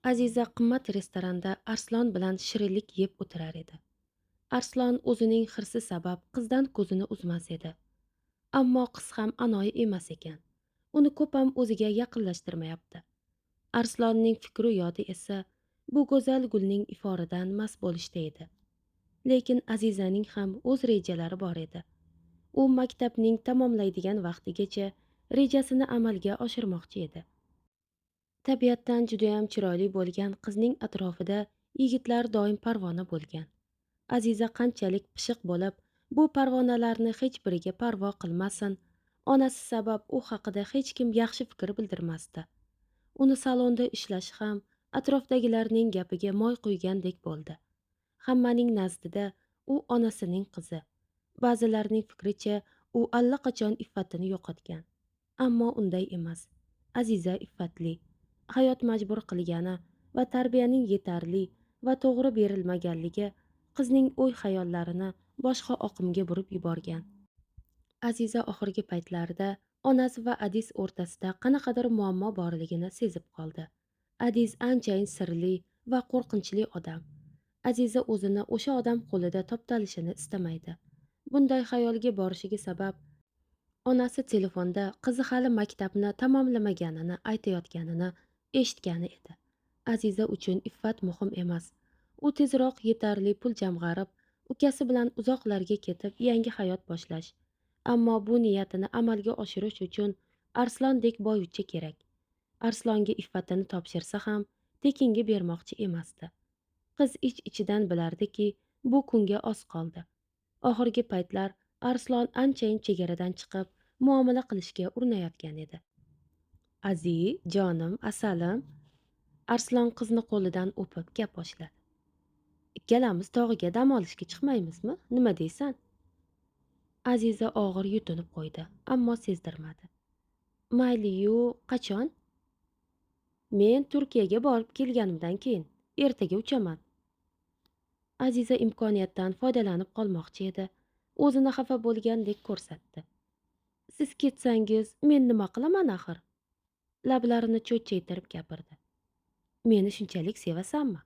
Aziza qimmat restoranda Arslon bilan shirinlik yeb o'tirar edi. Arslon o'zining hirsi sabab qizdan ko'zini uzmas edi. Ammo qiz ham anoyi emas ekan. Uni ko'p ham o'ziga yaqinlashtirmayapti. Arslonning fikru yodi esa bu go'zal gulning iforidan mast bo'lishda edi. Lekin Azizaning ham o'z rejalari bor edi. U maktabning tamomlaydigan vaqtigacha rejasini amalga oshirmoqchi edi. Tabiatdan judayam chiroyli bo'lgan qizning atrofida yigitlar doim parvona bo'lgan. Aziza qanchalik pishiq bo'lib, bu parvonalarni hech biriga parvo qilmasin, onasi sabab u haqida hech kim yaxshi fikr bildirmasdi. Uni salonda ishlashi ham atrofdagilarning gapiga moy quygandek bo'ldi. Hammaning nazdida u onasining qizi. Ba'zilarning fikricha, u allaqachon iffatini yo'qotgan. Ammo unday emas. Aziza iffatli. Hayot majbur qilgani va tarbiyaning yetarli va to'g'ri berilmaganligi qizning o'y-xayollarini boshqa oqimga burib yuborgan. Aziza oxirgi paytlarda onasi va Adiz o'rtasida qanaqadir muammo borligini sezib qoldi. Adiz anchayin sirli va qo'rqinchli odam. Aziza o'zini o'sha odam qo'lida toptalishini istamaydi. Bunday xayolga borishiga sabab onasi telefonda qizi hali maktabni tamomlamaganini aytayotganini eshitgani edi. Aziza uchun iffat muhim emas. U tezroq yetarli pul jamg'arib, ukasi bilan uzoqlarga ketib yangi hayot boshlash. Ammo bu niyatini amalga oshirish uchun Arslondek boyvuchcha kerak. Arslonga iffatini topshirsa ham tekinga bermoqchi emasdi. Qiz ich-ichidan bilardiki, bu kunga oz qoldi. Oxirgi paytlar Arslon anchayin chegaradan chiqib, muomala qilishga urinayotgan edi. Azi, jonim, asalim. Arslon qizni qo'lidan o'pib gap boshladi. Ikkalamiz tog'iga dam olishga chiqmaymizmi? Nima deysan? Aziza og'ir yutinib qo'ydi, ammo sezdirmadi. Mayli-yu, qachon? Men Turkiyaga borib kelganimdan keyin, ertaga uchaman. Aziza imkoniyatdan foydalanib qolmoqchi edi. O'zini xafa bo'lgandek ko'rsatdi. Siz ketsangiz, men nima qilaman axir? Lablarini cho'chchaytirib gapirdi. Meni shunchalik sevasanmi?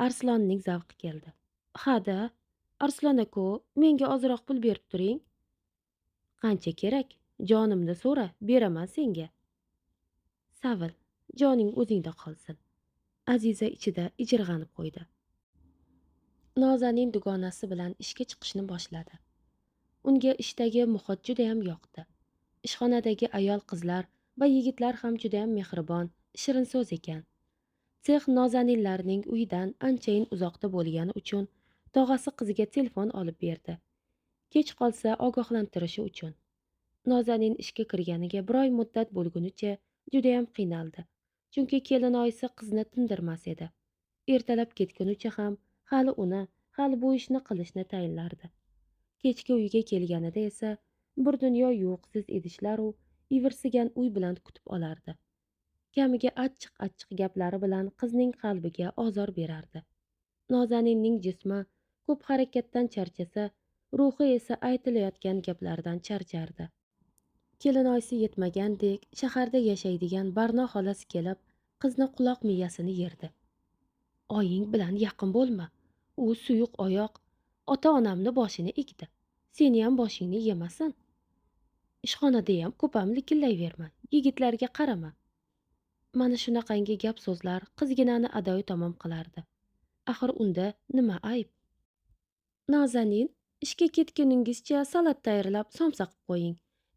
Arslonning zavqi keldi. Ha-da, Arslon aka, menga ozroq pul berib turing. Qancha kerak? Jonimni so'ra, beraman senga. Savil, joning o'zingda qolsin. Aziza ichida ijirg'anib qo'ydi. Nozanin dugonasi bilan ishga chiqishni boshladi. Unga ishdagi muhit judayam yoqdi. Ishxonadagi ayol-qizlar va yigitlar ham judayam mehribon, shirin so'z ekan. Sex nozaninlarning uyidan anchayin uzoqda bo'lgani uchun tog'asi qiziga telefon olib berdi. Kech qolsa ogohlantirishi uchun. Nozanin ishga kirganiga bir oy muddat bo'lgunicha judayam qiynaldi. Chunki kelinoyisi qizni tindirmas edi. Ertalab ketgunicha ham hali bu ishni qilishni tayinlardi. Kechki uyga kelganida esa bir dunyo yo'qsiz idishlaru ivirsigan uy bilan kutib olardi. Kamiga achchiq-achchiq gaplari bilan qizning qalbiga ozor berardi. Nozaninning jismi ko'p harakatdan charchasa, ruhi esa aytilayotgan gaplardan charchardi. Kelinoyisi yetmagandek shaharda yashaydigan Barno xolasi kelib, qizni quloq miyasini yerdi. Oying bilan yaqin bo'lma. U suyuq oyoq, ota-onamni boshini egdi. Seniyam boshingni yemasin. Ishxonadayam ko'pam likillayverma, yigitlarga qarama. Mana shunaqangi gap so'zlar qizginani adoyi tamom qilardi. Axir unda nima ayb? Nozanin, ishga ketguningizcha salat tayyorlab somsa qilib qo'ying.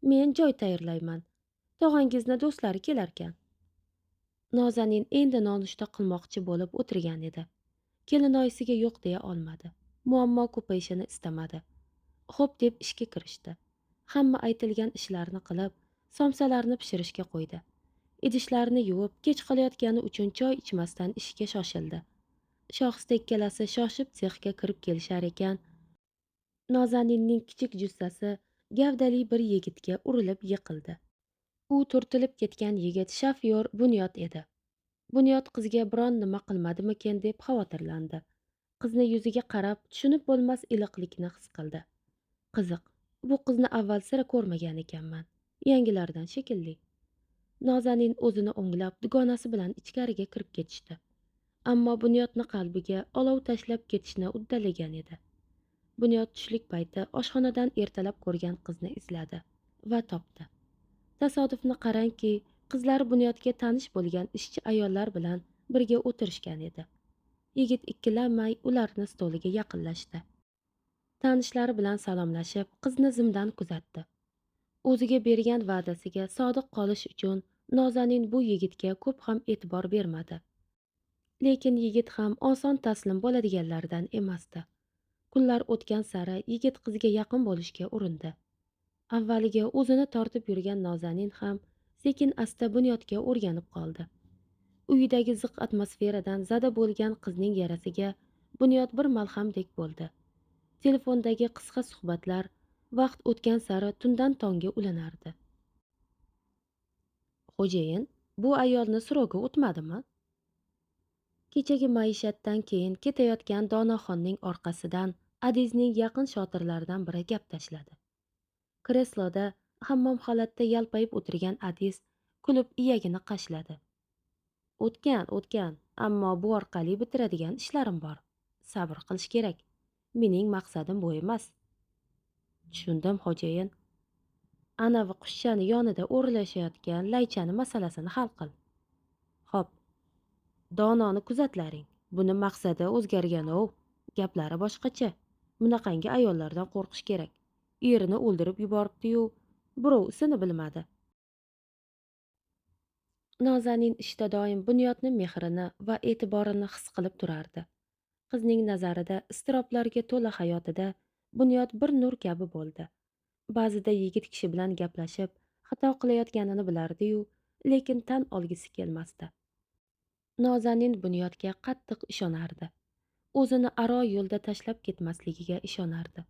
Men joy tayyorlayman. Tog'angizni do'stlari kelarkan. Nozanin endi nonushta qilmoqchi bo'lib o'tirgan edi. Kelinoyisiga yo'q deya olmadi. Muammo ko'payishini istamadi. Xo'p deb ishga kirishdi. Hamma aytilgan ishlarni qilib, somsalarni pishirishga qo'ydi. Idishlarni yuvib, kech qolayotgani uchun choy ichmasdan ishga shoshildi. Shohista ikkalasi shoshib sexga kirib kelishar ekan, Nozaninning kichik jussasi gavdali bir yigitga urilib yiqildi. U turtilib ketgan yigit shofyor Bunyod edi. Bunyod qizga biron nima qilmadimikin deb xavotirlandi. Qizni yuziga qarab, tushunib bo'lmas iliqlikni his qildi. Qiziq, bu qizni avval sira ko'rmagan ekanman. Yangilardan shekilli. Nozanin o'zini o'nglab dugonasi bilan ichkariga kirib ketishdi. Ammo Bunyodni qalbiga olov tashlab ketishni uddalagan edi. Bunyod tushlik payti oshxonadan ertalab ko'rgan qizni izladi va topdi. Tasodifni qarangki, qizlar Bunyodga tanish bo'lgan ishchi ayollar bilan birga o'tirishgan edi. Yigit ikkilanmay ularni stoliga yaqinlashdi. Tanishlari bilan salomlashib, qizni zimdan kuzatdi. O'ziga bergan va'dasiga sodiq qolish uchun Nozanin bu yigitga ko'p ham e'tibor bermadi. Lekin yigit ham oson taslim bo'ladiganlardan emasdi. Kunlar o'tgan sari yigit qizga yaqin bo'lishga urindi. Avvaliga o'zini tortib yurgan Nozanin ham sekin-asta Bunyodga o'rganib qoldi. Uyidagi ziq atmosferadan zada bo'lgan qizning yarasiga Bunyod bir malhamdek bo'ldi. Telefondagi qisqa suhbatlar vaqt o'tgan sari tundan tongga ulanardi. Xo'jayin, bu ayolni so'rovga o'tmadimi? Kechagi maishatdan keyin ketayotgan Donoxonning orqasidan Adizning yaqin shotirlaridan biri gap tashladi. Kresloda hammom holatda yalpayib o'tirgan Adiz kulib iyagini qashladi. O'tgan, ammo bu orqali bitiradigan ishlarim bor. Sabr qilish kerak. Mening maqsadim bu emas. Tushundim, xo'jayin. Anavi qushchani yonida o'rlashayotgan laychani masalasini hal qil. Xo'p, Dononi kuzatlaring. Buni maqsadi o'zgargan-ov. Gaplari boshqacha. Bunaqangi ayollardan qo'rqish kerak. Erini o'ldirib yuboribdi-yu, birov isini bilmadi. Nozanin ishda doim Bunyodning mehrini va e'tiborini his qilib turardi. Qizning nazarida iztiroblarga to'la hayotida Bunyod bir nur kabi bo'ldi. Ba'zida yigit kishi bilan gaplashib, xato qilayotganini bilardi-yu, lekin tan olgisi kelmasdi. Nozanin Bunyodga qattiq ishonardi. O'zini aro yo'lda tashlab ketmasligiga ishonardi.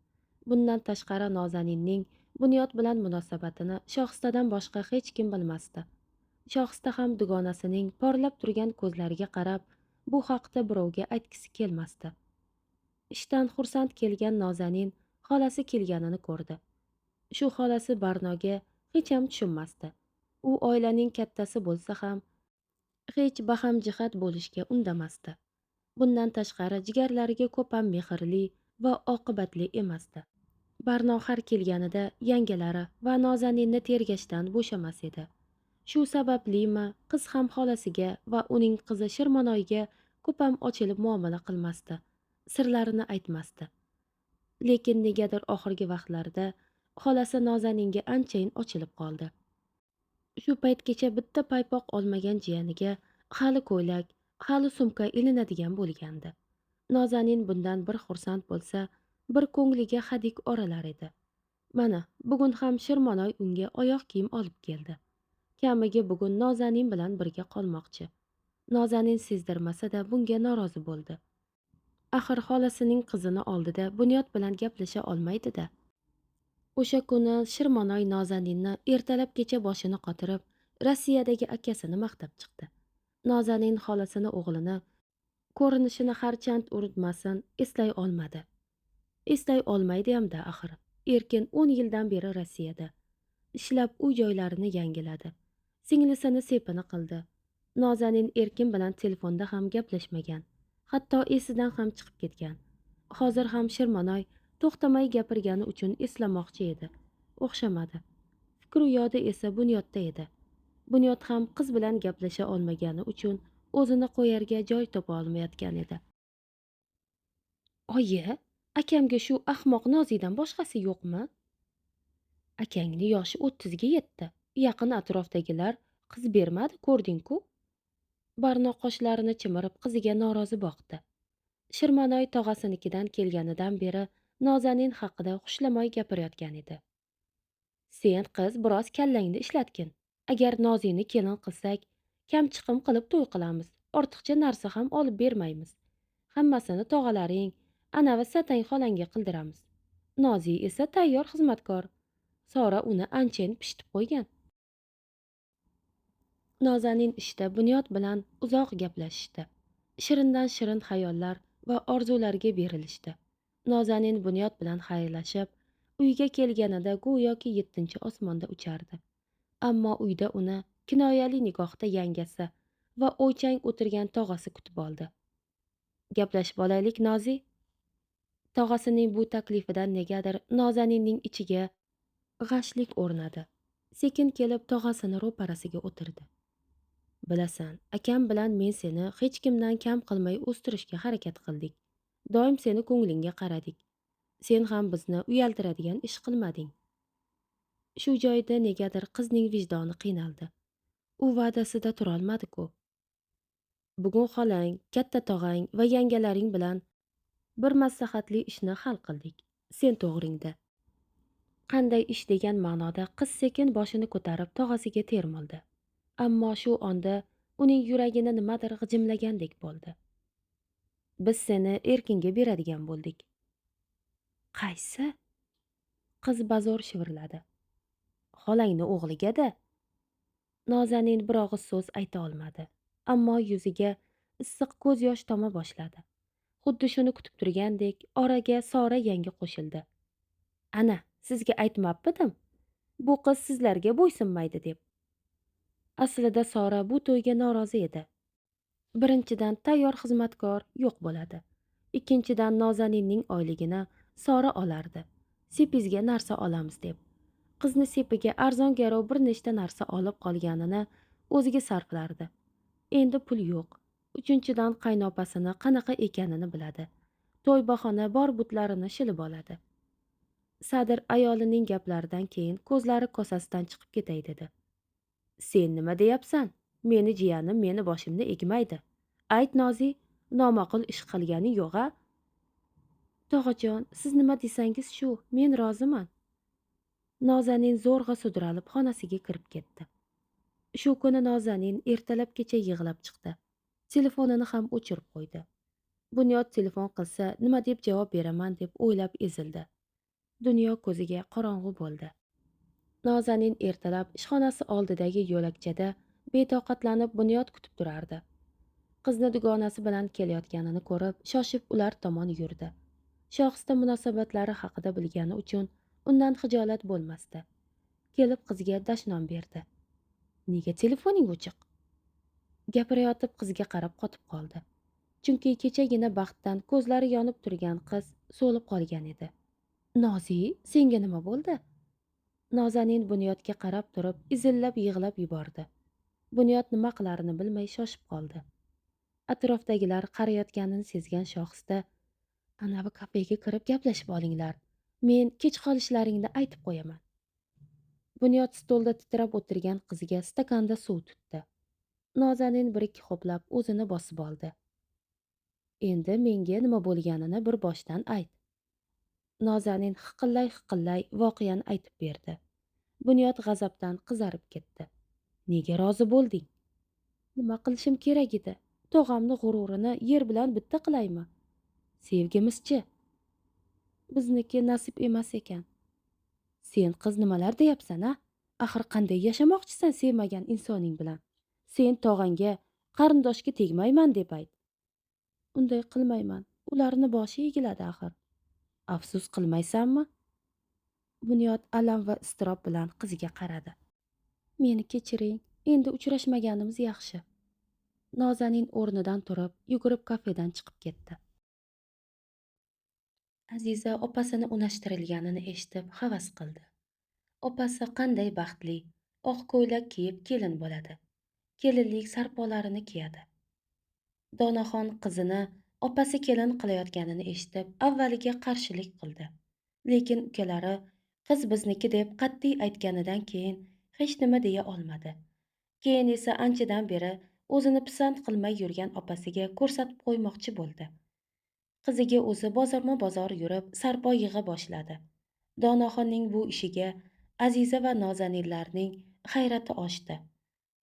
Bundan tashqari Nozaninning Bunyod bilan munosabatini Shohistadan boshqa hech kim bilmasdi. Shohista ham dugonasining porlab turgan ko'zlariga qarab, bu haqda birovga aytgisi kelmasdi. Ishdan xursand kelgan Nozanin xolasi kelganini ko'rdi. Shu xolasi Barnoga hech ham tushunmasdi. U oilaning kattasi bo'lsa ham hech baham jihat bo'lishga undamasdi. Bundan tashqari jigarlariga ko'p ham mehrli va oqibatli emasdi. Barno har kelganida yangalari va Nozaninni tergashdan bo'shamas edi. Shu sabablimi, qiz ham xolasiga va uning qizi Shirmonoyga ko'p ham ochilib muomala qilmasdi. Sirlarini aytmasdi. Lekin negadir oxirgi vaqtlarda xolasi Nozaninga anchayin ochilib qoldi. Shu paytgacha bitta paypoq olmagan jiyaniga hali ko'ylak, hali sumka ilinadigan bo'lgandi. Nozanin bundan bir xursand bo'lsa, bir ko'ngliga hadik oralar edi. Mana, bugun ham Shirmonoy unga oyoq kiyim olib keldi. Kamiga bugun Nozanin bilan birga qolmoqchi. Nozanin sezdirmasa-da bunga norozi bo'ldi. Axir xolasining qizini oldida Bunyod bilan gaplasha olmaydi-da. O'sha kuni Shirmonoy Nozaninni ertalabgacha boshini qotirib, Rossiyadagi akasini maqtab chiqdi. Nozanin xolasini o'g'lini ko'rinishini harchand uritmasin eslay olmadi. Eslay olmaydi hamda axir. Erkin 10 yildan beri Rossiyada. Ishlab uy joylarini yangiladi. Singlisini sepini qildi. Nozanin Erkin bilan telefonda ham gaplashmagan. Hatto esidan ham chiqib ketgan. Hozir ham Shirmonoy to'xtamay gapirgani uchun eslamoqchi edi. O'xshamadi. Fikr u yodi esa Bunyodda edi. Bunyod ham qiz bilan gaplasha olmagani uchun o'zini qo'yarga joy topa olmayotgan edi. Oyi, akamga shu ahmoq Nozidan boshqasi yo'qmi? Akangni yoshi 30 ga yetdi. Yaqin atrofdagilar qiz bermadi, ko'rding-ku. Barno qoshlarini chimirib qiziga norozi boqdi. Shirmonoy tog'asinikidan kelganidan beri Nozanin haqida xushlamoy gapirayotgan edi. Sen qiz biroz kallangni ishlatgin. Agar Nozini kelin qilsak, kamchiqim qilib to'y qilamiz. Ortiqcha narsa ham olib bermaymiz. Hammasini tog'alaring, anavi Satang xolangga qildiramiz. Nozi esa tayyor xizmatkor. Sora uni anchayin pishitib qo'ygan. Nozanin ishda Bunyod bilan uzoq gaplashishdi. Shirindan shirin xayollar va orzularga berilishdi. Nozanin Bunyod bilan xayrlashib, uyga kelganida go'yoki 7-osmonda uchardi. Ammo uyda uni kinoyali nigohda yangasi va o'ychang o'tirgan tog'asi kutib oldi. Gaplashib olaylik, Nozi. Tog'asining bu taklifidan negadir Nozaninning ichiga g'ashlik o'rnadi. Sekin kelib tog'asini ro'parasiga o'tirdi. Bilasan, akam bilan men seni hech kimdan kam qilmay o'stirishga harakat qildik. Doim seni ko'nglingga qaradik. Sen ham bizni uyaltiradigan ish qilmading. Shu joyda negadir qizning vijdoni qiynaldi. U va'dasida turolmadi-ku. Bugun xolang, katta tog'ang va yangalaring bilan bir maslahatli ishni hal qildik. Sen to'g'ringda. Qanday ish degan ma'noda qiz sekin boshini ko'tarib tog'asiga termildi. Ammo shu onda uning yuragini nimadir g'ijimlagandek bo'ldi. Biz seni erkinga beradigan bo'ldik. Qaysi? Qiz bazo'r shivirladi. Xolangni o'g'liga-da. Nozanin bir og'iz so'z ayta olmadi. Ammo yuziga issiq ko'z yosh toma boshladi. Xuddi shuni kutib turgandek, oraga Sora yangi qo'shildi. Ana, sizga aytmabmidim? Bu qiz sizlarga bo'ysunmaydi deb. Aslida Sora bu to'yga norozi edi. Birinchidan tayyor xizmatkor yo'q bo'ladi. Ikkinchidan Nozaninning oyligini Sora olardi. Sepizga narsa olamiz deb. Qizni sepiga arzon garov bir nechta narsa olib qolganini o'ziga sarflardi. Endi pul yo'q. Uchinchidan qaynopasini qanaqa ekanini biladi. To'y bahona bor butlarini shilib oladi. Sadir ayolining gaplaridan keyin ko'zlari kosasidan chiqib ketay dedi. Sen nima deyapsan? Meni jiyanim meni boshimni egmaydi. Ayt Nozi, noma'qul ish qilgani yo'q-a? Tog'ajon, siz nima desangiz shu, men roziman. Nozanin zo'rg'a sudralib xonasiga kirib ketdi. Shu kuni Nozanin ertalabgacha yig'lab chiqdi. Telefonini ham o'chirib qo'ydi. Bunyod telefon qilsa, nima deb javob beraman deb o'ylab ezildi. Dunyo ko'ziga qorong'u bo'ldi. Nozanin ertalab ishxonasi oldidagi yo'lakchada betoqatlanib Bunyod kutib turardi. Qizni dugonasi bilan kelayotganini ko'rib, shoshib ular tomon yurdi. Shoxsda munosabatlari haqida bilgani uchun undan xijolat bo'lmasdi. Kelib qizga dashnom berdi. Nega telefoning o'chiq? Gapirayotib qizga qarab qotib qoldi. Chunki kechagina baxtdan ko'zlari yonib turgan qiz so'lib qolgan edi. Nozi, senga nima bo'ldi? Nozanin Bunyodga qarab turib, izillab yig'lab yubordi. Bunyod nima qilarini bilmay shoshib qoldi. Atrofdagilar qarayotganini sezgan shoxsda, "Anavi kafega kirib gaplashib olinglar. Men kech qolishlaringni aytib qo'yaman." Bunyod stolda titrab o'tirgan qiziga stakanda suv tutdi. Nozanin bir-ikki ho'plab o'zini bosib oldi. Endi menga nima bo'lganini bir boshdan ayt. Nozanin hiqillay voqeani aytib berdi. Bunyod g'azabdan qizarib ketdi. Nega rozi bo'lding? Nima qilishim kerak edi? Tog'amni g'ururini yer bilan bitta qilaymi? Sevgimizchi? Bizniki nasib emas ekan. Sen qiz nimalar deyapsan, a? Axir qanday yashamoqchisan sevmagan insoning bilan? Sen tog'angga, qarindoshga tegmayman deb ayt. Unday qilmayman. Ularni boshi egiladi axir. Afsus qilmaysanmi? Bunyod alam va iztirob bilan qiziga qaradi. Meni kechiring, endi uchrashmaganimiz yaxshi. Nozanin o'rnidan turib, yugurib kafedan chiqib ketdi. Aziza opasini unashtirilganini eshitib havas qildi. Opasi qanday baxtli, oq ko'ylak kiyib kelin bo'ladi. Kelinlik sarpolarini kiyadi. Donaxon qizini opasi kelin qilayotganini eshitib, avvaliga qarshilik qildi. Lekin ukalari qiz bizniki deb qat'iy aytganidan keyin hech nima deya olmadi. Keyin esa anchadan beri o'zini pisand qilmay yurgan opasiga ko'rsatib qo'ymoqchi bo'ldi. Qiziga o'zi bozorma-bozor yurib, sarpo yig'a boshladi. Donaxonning bu ishiga Aziza va Nozaninlarning hayrati oshdi.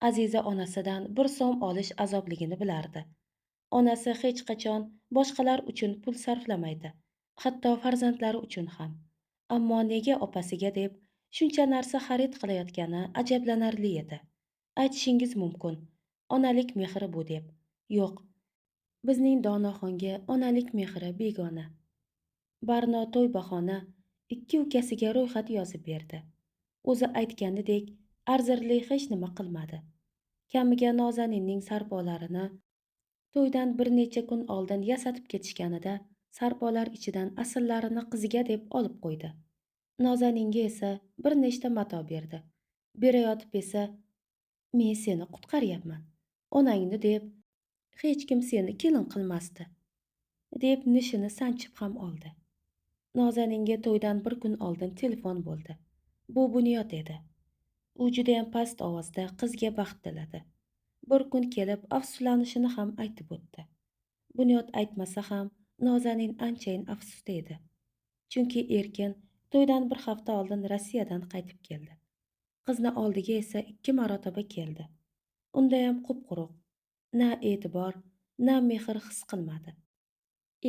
Aziza onasidan bir so'm olish azobligini bilardi. Onasi hech qachon boshqalar uchun pul sarflamaydi, hatto farzandlari uchun ham. Ammo nega opasiga deb shuncha narsa xarid qilayotgani ajablanarli edi. Aytishingiz mumkin, onalik mehri bu deb. Yo'q, bizning Donaxonga onalik mehri begona. Barno to'y bahona ikki ukasiga ro'yxat yozib berdi. O'zi aytganidek arzirli hech nima qilmadi. Kamiga Nozaninning sarpolarini to'ydan bir necha kun oldin yasatib ketishganida sarpolar ichidan asllarini qiziga deb olib qo'ydi. Nozaninga esa bir nechta mato berdi. Berayotib esa men seni qutqaryapman. Onangni deb hech kim seni kelin qilmasdi, deb nishini sanchib ham oldi. Nozaninga to'ydan bir kun oldin telefon bo'ldi. Bu Bunyod edi. U judayam past ovozda qizga baxt tiladi. Bir kun kelib afsuslanishini ham aytib o'tdi. Bunyod aytmasa ham Nozanin anchayin afsusda edi. Chunki Erkin to'ydan bir hafta oldin Rossiyadan qaytib keldi. Qizni oldiga esa 2 marotaba keldi. Undayam qup-quruq, na e'tibor, na mehr his qilmadi.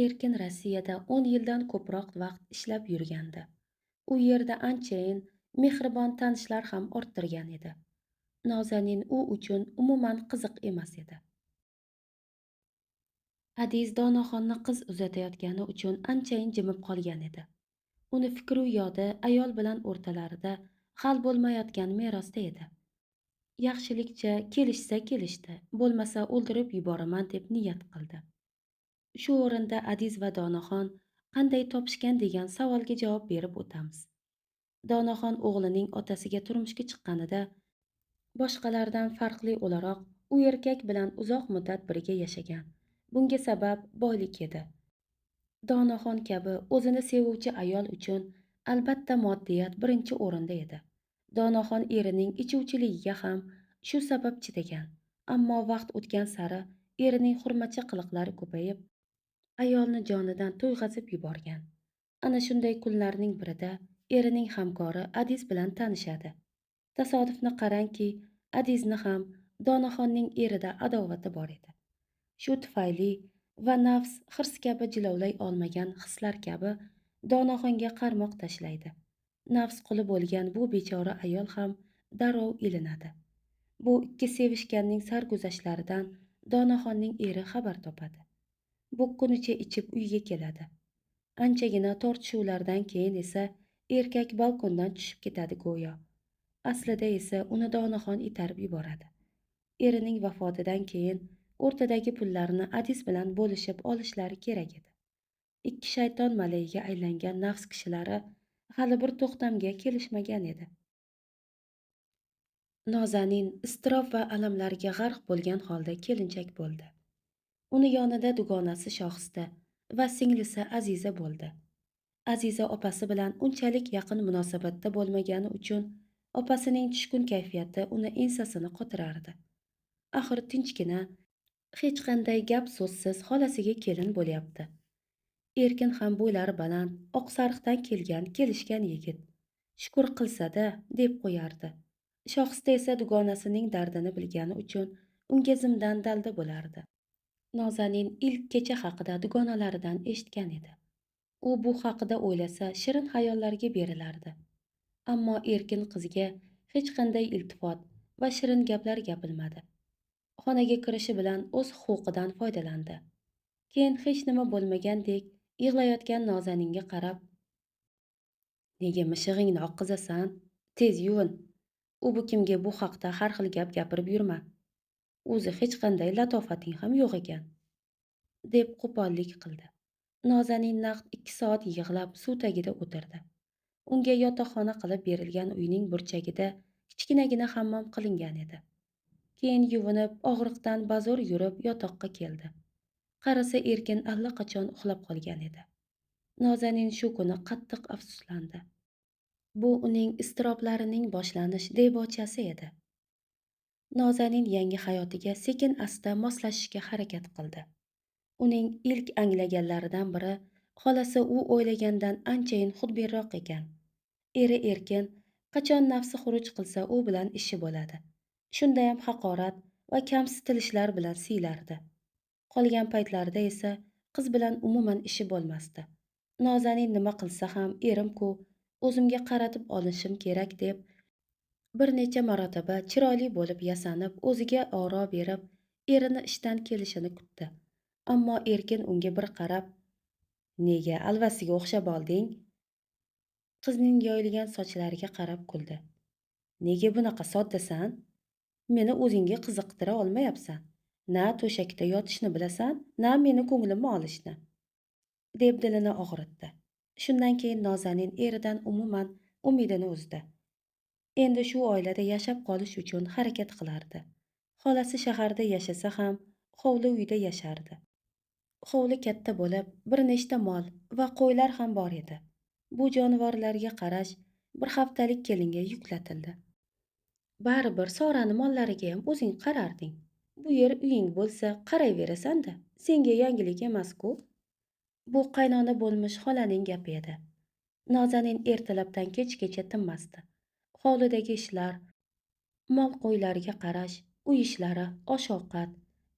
Erkin Rossiyada 10 yildan ko'proq vaqt ishlab yurgandi. U yerda anchayin mehribon tanishlar ham orttirgan edi. Nozanin u uchun umuman qiziq emas edi. Adiz Donoxonni qiz uzatayotgani uchun anchayin jimib qolgan edi. Uni fikru yodi ayol bilan o'rtalarida hal bo'lmayotgan merosda edi. Yaxshilikcha kelishsa kelishdi, bo'lmasa o'ldirib yuboraman deb niyat qildi. Shu o'rinda Adiz va Donaxon qanday topishgan degan savolga javob berib o'tamiz. Donaxon o'g'lining otasiga turmushga chiqqanida boshqalardan farqli o'laroq u erkak bilan uzoq muddat birga yashagan. Bunga sabab boylik edi. Donaxon kabi o'zini sevuvchi ayol uchun albatta moddiyat birinchi o'rinda edi. Donaxon erining ichuvchiligiga ham shu sabab chidagan. Ammo vaqt o'tgan sari erining hurmatcha qiliqlari ko'payib, ayolni jonidan to'yg'azib yuborgan. Ana shunday kunlarning birida erining hamkori Adiz bilan tanishadi. Tasodifni qarangki, Adizni ham Donaxonning erida adovati bor edi. Shu tufayli va nafs hirs kabi jilovlay olmagan hislar kabi Donaxonga qarmoq tashlaydi. Nafs quli bo'lgan bu bechora ayol ham darrov ilinadi. Bu ikki sevishganning sarguzashtlaridan Donaxonning eri xabar topadi. Bo'kkunicha ichib uyga keladi. Anchagina tortishuvlardan keyin esa erkak balkondan tushib ketadi go'yo. Aslida esa uni Donaxon itarib yuboradi. Erining vafotidan keyin o'rtadagi pullarni Adiz bilan bo'lishib olishlari kerak edi. Ikki shayton malayiga aylangan nafs kishilari hali bir to'xtamga kelishmagan edi. Nozanin iztirob va alamlarga g'arq bo'lgan holda kelinchak bo'ldi. Uni yonida dugonasi Shohista va singlisi Aziza bo'ldi. Aziza opasi bilan unchalik yaqin munosabatda bo'lmagani uchun opasining tushkun kayfiyati uni ensasini qotirardi. Axir tinchgina, hech qanday gap so'zsiz xolasiga kelin bo'lyapti. Erkin ham bo'ylari baland, oq sariqdan kelishgan yigit. Shukur qilsa-da, deb qo'yardi. Shohista esa dugonasining dardini bilgani uchun unga zimdan dalda bo'lardi. Nozanin ilk kecha haqida dugonalaridan eshitgan edi. U bu haqida o'ylasa shirin xayollarga berilardi. Ammo Erkin qizga hech qanday iltifot va shirin gaplar gapirmadi. Xonaga kirishi bilan o'z huquqidan foydalandi. Keyin hech nima bo'lmagandek yig'layotgan Nozaninga qarab, "Nega mishig'ingni oqqizasan? Tez yuvin. U bu kimga bu haqda har xil gap gapirib yurma. O'zi hech qanday latofating ham yo'q ekan", deb qo'pollik qildi. Nozanin naqd 2 soat yig'lab suv tagida o'tirdi. Unga yotoqxona qilib berilgan uyning burchagida kichkinagina hammom qilingan edi. Keyin yuvinib, og'riqdan bazo'r yurib yotoqqa keldi. Qarasa Erkin allaqachon uxlab qolgan edi. Nozanin shu kuni qattiq afsuslandi. Bu uning iztiroblarining boshlanish debochasi edi. Nozanin yangi hayotiga sekin-asta moslashishga harakat qildi. Uning ilk anglaganlaridan biri xolasi u o'ylagandan anchayin xudbinroq ekan. Eri Erkin qachon nafsi xuruj qilsa u bilan ishi bo'ladi. Shundayam haqorat va kamsitilishlar bilan siylardi. Qolgan paytlarida esa qiz bilan umuman ishi bo'lmasdi. Nozanin nima qilsa ham erim-ku, o'zimga qaratib olishim kerak deb bir necha marotaba chiroyli bo'lib yasanib, o'ziga oro berib, erini ishdan kelishini kutdi. Ammo Erkin unga bir qarab, "Nega alvasiga o'xshab olding?" Qizning yoyilgan sochlariga qarab kuldi. "Nega bunaqa soddasan?" Meni o'zingga qiziqtira olmayapsan. Na to'shakda yotishni bilasan, na meni ko'nglimni olishni, deb dilini og'ritdi. Shundan keyin Nozanin eridan umuman umidini uzdi. Endi shu oilada yashab qolish uchun harakat qilardi. Xolasi shaharda yashasa ham, hovli uyda yashardi. Hovli katta bo'lib, bir nechta mol va qo'ylar ham bor edi. Bu jonivorlarga qarash bir haftalik kelinga yuklatildi. Baribir Sorani mollariga ham o'zing qararding. Bu yer uying bo'lsa, qarayverasan-da. Senga yangilik emas-ku. Bu qaynona bo'lmish xolaning gapi edi. Nozanin ertalabdan kechgacha tinmasdi. Hovlidagi ishlar, mol qo'ylarga qarash, uy ishlari, osh-ovqat,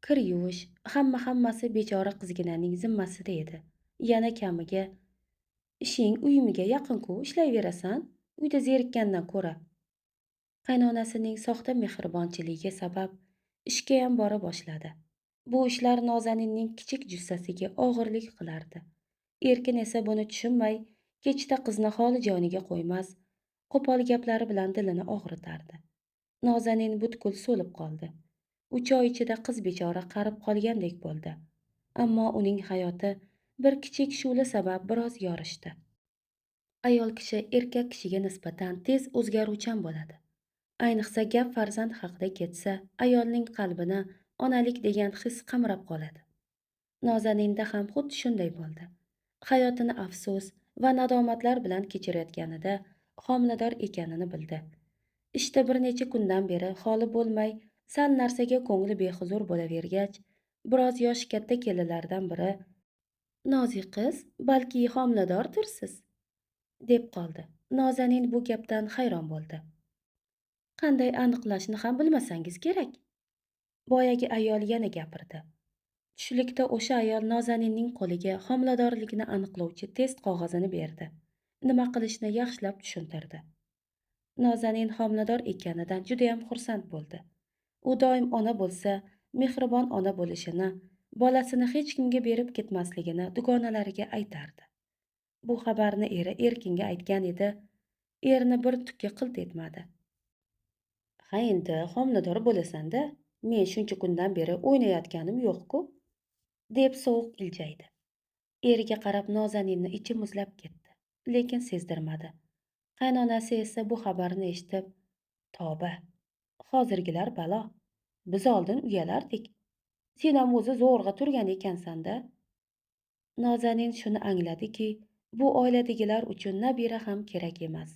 kir yuvish, hammasi bechora qizginaning zimmasida edi. Yana kamiga ishing uyimga yaqin-ku, ishlayverasan, uyda zerikkandan ko'ra. Qaynonasining soxta mehribonchiligiga sabab ishgayam bora boshladi. Bu ishlar Nozaninning kichik jussasiga og'irlik qilardi. Erkin esa buni tushunmay, kechda qizni holi joniga qo'ymas, qo'pol gaplari bilan dilini og'ritardi. Nozanin butkul so'lib qoldi. 3 oy ichida qiz bechora qarib qolgandek bo'ldi. Ammo uning hayoti bir kichik shu'la sabab biroz yorishdi. Ayol kishi erkak kishiga nisbatan tez o'zgaruvchan bo'ladi. Ayniqsa gap farzand haqida ketsa, ayolning qalbini onalik degan his qamrab qoladi. Nozaninda ham xuddi shunday bo'ldi. Hayotini afsus va nadomatlar bilan kechirayotganida homilador ekanini bildi. Ishda bir necha kundan beri holi bo'lmay, sal narsaga ko'ngli behuzur bo'lavergach, biroz yoshi katta kelinlardan biri "Nozik qiz, balki homiladordirsiz?" deb qoldi. Nozanin bu gapdan hayron bo'ldi. Qanday aniqlashni ham bilmasangiz kerak. Boyagi ayol yana gapirdi. Tushlikda o'sha ayol Nozaninning qo'liga homiladorligini aniqlovchi test qog'ozini berdi. Nima qilishni yaxshilab tushuntirdi. Nozanin homilador ekanidan juda ham xursand bo'ldi. U doim ona bo'lsa, mehribon ona bo'lishini, bolasini hech kimga berib ketmasligini dugonalariga aytardi. Bu xabarni eri Erkinga aytgan edi. Erini bir tukka qilt etmadi. "Ha endi homilador bo'lasan-da, men shuncha kundan beri o'ynayotganim yo'q-ku", deb sovuq iljaydi. Eriga qarab Nozaninni ichi muzlab ketdi, lekin sezdirmadi. Qaynonasi esa bu xabarni eshitib, "Tavba, hozirgilar balo. Biz oldin uyalardik. Sen ham o'zi zo'rg'a turgan ekansan-da." Nozanin shuni angladiki, bu oiladagilar uchun nabira ham kerak emas.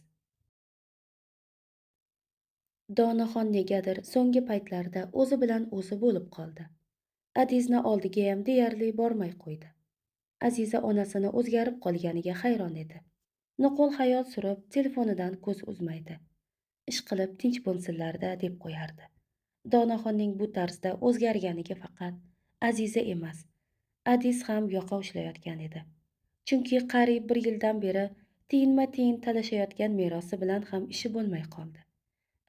Donaxon negadir so'nggi paytlarda o'zi bilan o'zi bo'lib qoldi. Adizni oldiga ham deyarli bormay qo'ydi. Aziza onasini o'zgarib qolganiga hayron edi. Nuqul hayot surib, telefonidan ko'z uzmaydi. Ishqilib tinch bo'lsinlar-da deb qo'yardi. Donaxonning bu tarzda o'zgarganiga faqat Aziza emas, Adiz ham yoqa ushlayotgan edi. Chunki qariyb 1 yildan beri tiyinma-tiyin talashayotgan merosi bilan ham ishi bo'lmay qoldi.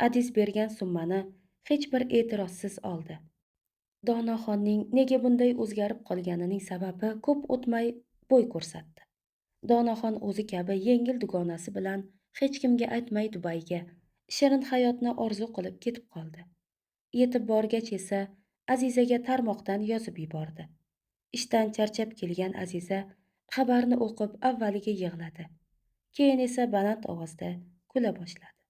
Adiz bergan summani hech bir e'tirozsiz oldi. Donaxonning nega bunday o'zgarib qolganining sababi ko'p o'tmay bo'y ko'rsatdi. Donaxon o'zi kabi yengil dugonasi bilan hech kimga aytmay Dubayga shirin hayotni orzu qilib ketib qoldi. Yetib borgach esa Azizaga tarmoqdan yozib yubordi. Ishdan charchab kelgan Aziza xabarni o'qib avvaliga yig'ladi. Keyin esa baland ovozda kula boshladi.